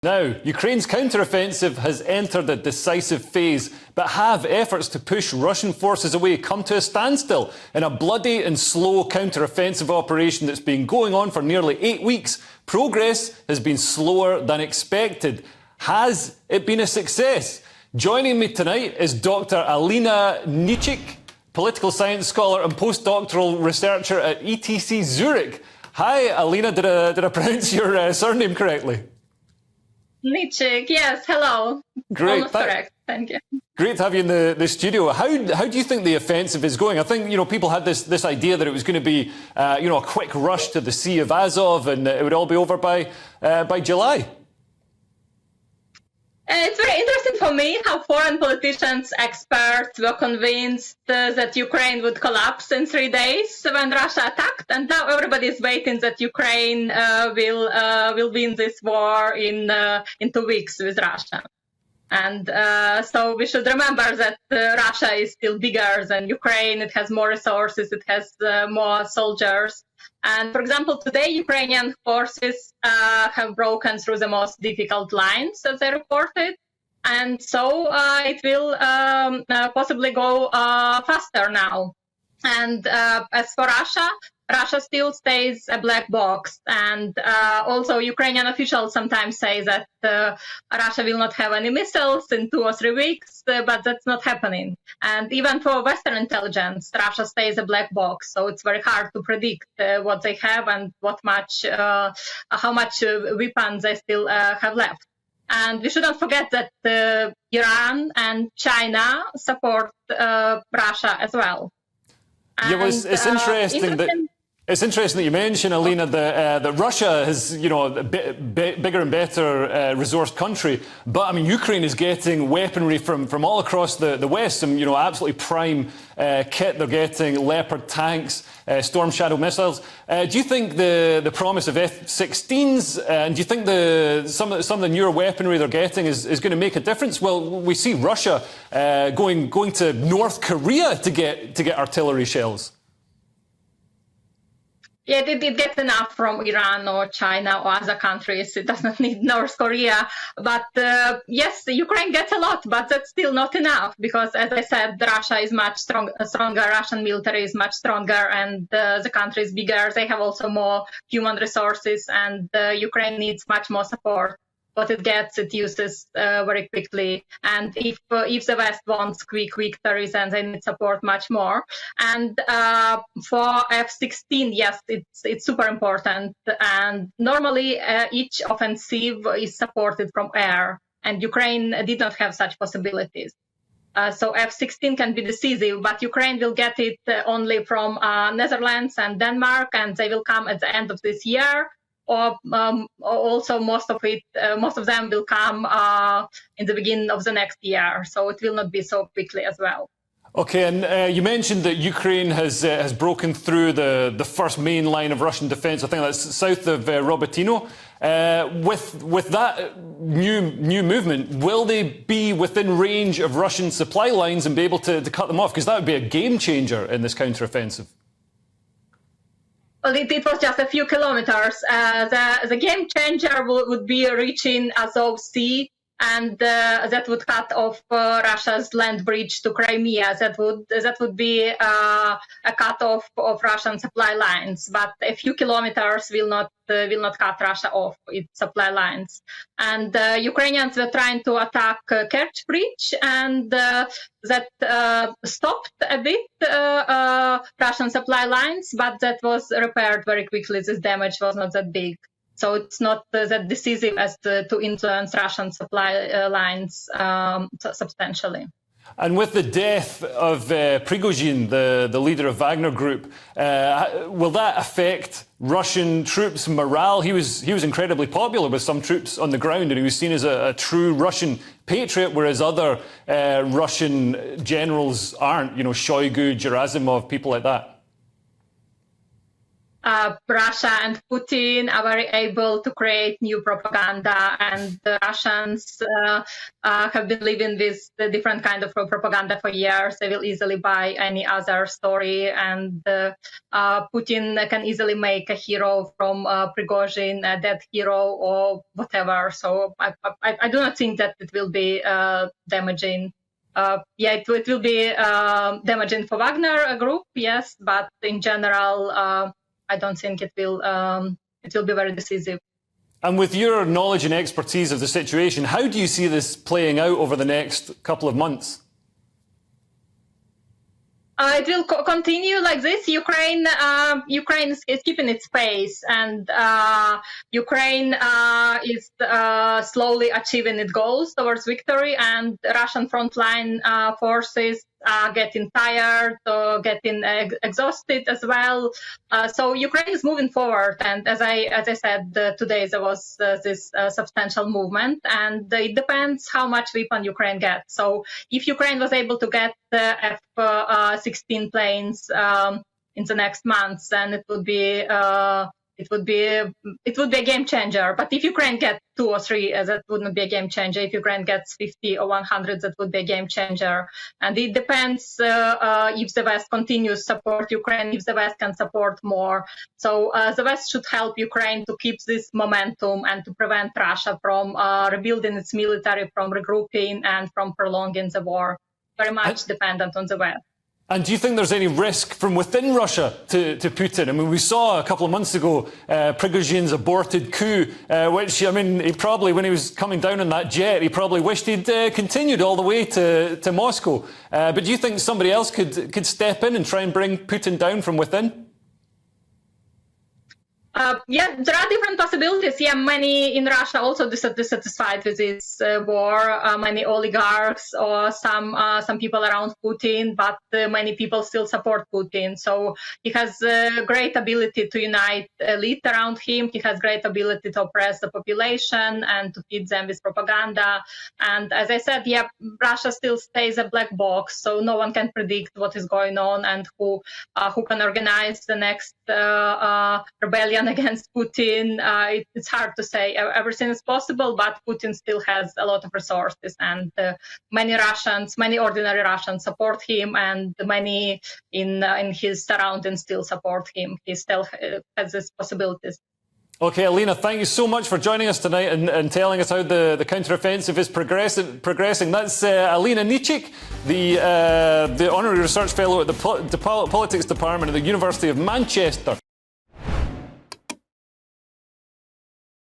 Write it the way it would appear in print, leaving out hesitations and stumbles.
Now, Ukraine's counter-offensive has entered a decisive phase, but have efforts to push Russian forces away come to a standstill in a bloody and slow counter-offensive operation that's been going on for nearly 8 weeks? Progress has been slower than expected. Has it been a success? Joining me tonight is Dr. Alina Nychyk, political science scholar and postdoctoral researcher at ETC Zurich. Hi, Alina. Did I pronounce your surname correctly? Nychyk, yes, hello. Great. Almost correct, thank you. Great to have you in the studio. How do you think the offensive is going? I think, people had this idea that it was going to be, a quick rush to the Sea of Azov and it would all be over by July. It's very interesting for me how foreign politicians, experts were convinced that Ukraine would collapse in 3 days when Russia attacked, and now everybody is waiting that Ukraine will win this war in 2 weeks with Russia. And so we should remember that Russia is still bigger than Ukraine. It has more resources, it has more soldiers. And for example, today Ukrainian forces have broken through the most difficult lines, as they reported. And so it will possibly go faster now. And as for Russia, Russia still stays a black box. And also Ukrainian officials sometimes say that Russia will not have any missiles in 2 or 3 weeks, but that's not happening. And even for Western intelligence, Russia stays a black box. So it's very hard to predict what they have and how much weapons they still have left. And we shouldn't forget that Iran and China support Russia as well. Yeah, well, it's interesting that. It's interesting that you mention, Alina, that Russia is, a bigger and better resourced country. But, I mean, Ukraine is getting weaponry from all across the West, some, absolutely prime kit. They're getting Leopard tanks, Storm Shadow missiles. Do you think the promise of F-16s, and do you think some of the newer weaponry they're getting is going to make a difference? Well, we see Russia going to North Korea to get artillery shells. Yeah, it gets enough from Iran or China or other countries. It doesn't need North Korea. But yes, Ukraine gets a lot, but that's still not enough because, as I said, Russia is much stronger. Russian military is much stronger, and the country is bigger. They have also more human resources, and Ukraine needs much more support. What it gets, it uses very quickly. And if the West wants quick victories, then they need support much more. And for F-16, yes, it's super important. And normally each offensive is supported from air, and Ukraine did not have such possibilities. So F-16 can be decisive, but Ukraine will get it only from Netherlands and Denmark, and they will come at the end of this year. Or also most of them will come in the beginning of the next year, so it will not be so quickly as well. Okay, and you mentioned that Ukraine has broken through the first main line of Russian defence. I think that's south of Robotyno. With that new movement, will they be within range of Russian supply lines and be able to cut them off? Because that would be a game changer in this counter-offensive. Well, it was just a few kilometers. The game changer would be reaching Azov Sea, and that would cut off Russia's land bridge to Crimea. That would be a cut off of Russian supply lines. But a few kilometers will not cut Russia off its supply lines. And Ukrainians were trying to attack Kerch Bridge, and that stopped a bit Russian supply lines, but that was repaired very quickly. This damage was not that big. So it's not that decisive as to influence Russian supply lines substantially. And with the death of Prigozhin, the leader of Wagner Group, will that affect Russian troops' morale? He was incredibly popular with some troops on the ground, and he was seen as a true Russian patriot, whereas other Russian generals aren't. Shoigu, Gerasimov, people like that. Russia and Putin are very able to create new propaganda, and the Russians have been living with the different kind of propaganda for years. They will easily buy any other story, and Putin can easily make a hero from Prigozhin, a dead hero or whatever. So I do not think that it will be damaging. It will be damaging for Wagner group, yes, but in general, I don't think it will be very decisive. And with your knowledge and expertise of the situation, how do you see this playing out over the next couple of months? It will continue like this. Ukraine is keeping its pace, and Ukraine is slowly achieving its goals towards victory, and Russian frontline forces are getting tired or getting exhausted as well. So Ukraine is moving forward, and as I said, today there was this substantial movement, and it depends how much weapon Ukraine gets. So if Ukraine was able to get the F-16 planes in the next months, then it would be a game changer. But if Ukraine gets 2 or 3, that wouldn't be a game changer. If Ukraine gets 50 or 100, that would be a game changer. And it depends if the West continues to support Ukraine, if the West can support more. So the West should help Ukraine to keep this momentum and to prevent Russia from rebuilding its military, from regrouping, and from prolonging the war. Very much dependent on the West. And do you think there's any risk from within Russia to Putin? I mean, we saw a couple of months ago Prigozhin's aborted coup, which, I mean, he probably, when he was coming down on that jet, he probably wished he'd continued all the way to Moscow. But do you think somebody else could step in and try and bring Putin down from within? There are different possibilities. Many in Russia also dissatisfied with this war. Many oligarchs or some people around Putin, but many people still support Putin. So he has great ability to unite elite around him. He has great ability to oppress the population and to feed them with propaganda. And as I said, Russia still stays a black box, so no one can predict what is going on and who can organize the next rebellion against Putin. It's hard to say. Everything is possible, but Putin still has a lot of resources, and many ordinary Russians support him, and many in his surroundings still support him. He still has these possibilities. Okay, Alina, thank you so much for joining us tonight and telling us how the counter-offensive is progressing. That's Alina Nychyk, the Honorary Research Fellow at the Politics Department at the University of Manchester.